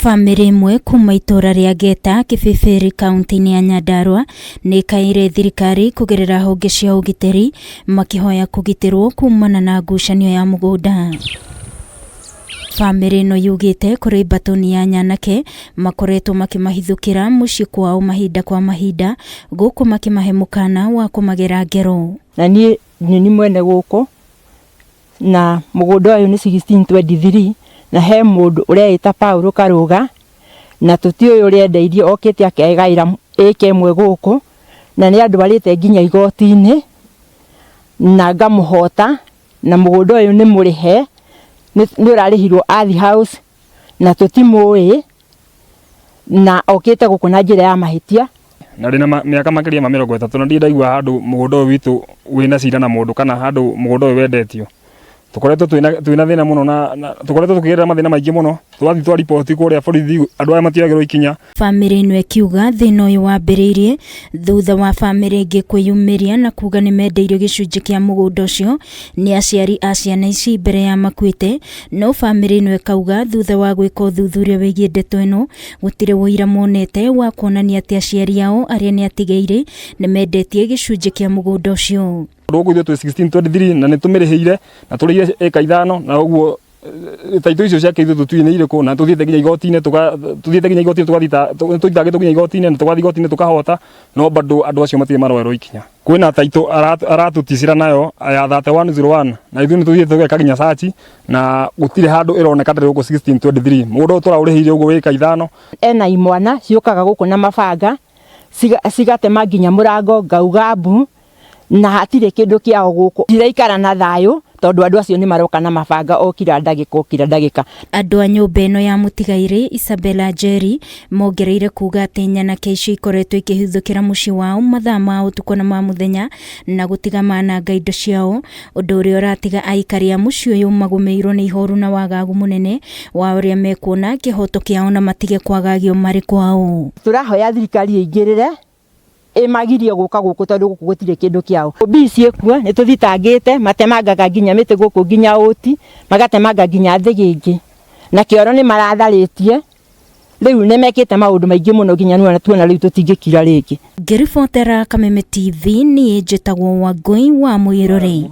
Famĩlĩ imwe kuma itura ria Geta Kibibiri kaunti-inĩ ya Nyandarua nĩ kaire thirikari kugerera honge cia ũgitĩri makihoya kũgitĩrwo kumana na ngucanio ya mũgũnda. Famĩlĩ ĩno yugĩte kũrĩ mbatoni ya nyanake makoretwo makĩmahithũkĩra mũciĩ kwao mahinda kwa mahinda gũkũ makimahe mũkana wa kũmagera ngero. Na niĩ nĩ mwene gũkũ na mũgũnda ũyũ nĩ 1623 na he mũndũ ũreĩta Paulo Karũga na tũtiũĩ ũrĩendeirie okĩte akegaĩra ĩka ĩmwe gũkũ na nĩ andũ barĩte nginya igoti-inĩ na ngamũhota na mũgũnda ũyũ nĩ mũrĩhe nĩ ũrarĩhirwo Earth House na tũtimũĩ na okĩte gũkũ na njĩra ya mahĩtia. Na rĩna mĩaka makĩria ma 30 na ndiraigua handũ mũgũnda ũyũ witũ wĩna cira na mũndũ kana handũ mũgũnda ũyũ wendetio. Tukoretwo twina thina muno na tukoretwo tukigerera mathina maingi muno twathi twa report kuria borithi andu aya matiagirwo ikinya. Famĩlĩ ĩno ĩkiuga thina ũyũ wambĩrĩirie thutha wa famĩlĩ ĩngĩ kwĩyumĩria na kuga nĩ mendeirio gĩcunjĩ kĩa mũgũnda ũcio nĩ aciari a ciana ici mbere ya makuĩte, no famĩlĩ ĩno ĩkauga thutha wa gwĩka ũthuthuria wĩgiĩ ndeto ĩno gũtirĩ ũira monete wa kuonania atĩ aciari ao arĩa nĩ atigĩire nĩ mendetie gĩcunjĩ kĩa mũgũnda ũcio. Rũgũ ithuĩ twĩ 1623 na nĩ tũmĩrĩhĩire na tũrĩire eka 5 na ũguo taito icio ciake ithuĩ tũtuinĩ irĩkũ na tũthiĩte nginya igoti-inĩ tũthithagĩtwo nginya igoti-inĩ na tũgathiĩ igoti-inĩ tũkahota, no bado andũ acio matirĩ maroerwo ikinya. Kwĩna taito aratũticĩra nayo ya 3101 na ithuĩ nĩ tũthiĩte tũgeka nginya search na gũtirĩ handũ ĩroneka ndĩrĩ gũkũ 1623. Mũgũnda ũyũ tũraũrĩhĩire ũguo wĩka 5. Ena imwana ciũkaga gũkũ na mabanga cigatema nginya mũrango ngauga mbu na hatirĩ kĩndũ kĩao gũkũ. Ndiraikara na thayũ tondũ andũ acio nĩ maroka na mabanga o kila ndagĩka. Andũ a nyũmba ĩno ya mũtigairĩ Isabella Njeri mongereire kuga atĩ nyanake icio ikoretwo ikĩhithũkĩra mũciĩ wao mathaa ma ũtukũ na ma mũthenya na gũtiga mananga indo ciao, ũndũ ũrĩa ũratiga aikari a mũciĩ ũyũ magũmĩirwo nĩ ihoru na wagagu mũnene wa ũrĩa mekuona kĩhoto kĩao na matige kwagagio marĩ kwao. Tũrahoya thirikari ĩingĩrĩre ĩmagirie gũka gũkũ tondũ gũkũ gũtirĩ kĩndũ kĩao. Bici ĩkuo nĩ tũthitangĩte matemangaga nginya mĩtĩ gũkũ nginya ũti magatemanga nginya thĩgĩngĩ na kĩoro nĩ maratharĩtie rĩu nĩ mekĩte maũndũ maingĩ mũno nginya tuona rĩu tũtingĩkira rĩngĩ. Ngĩribotera Kameme TV niĩ njĩtagwo Wangũi wa Mũirũrĩ.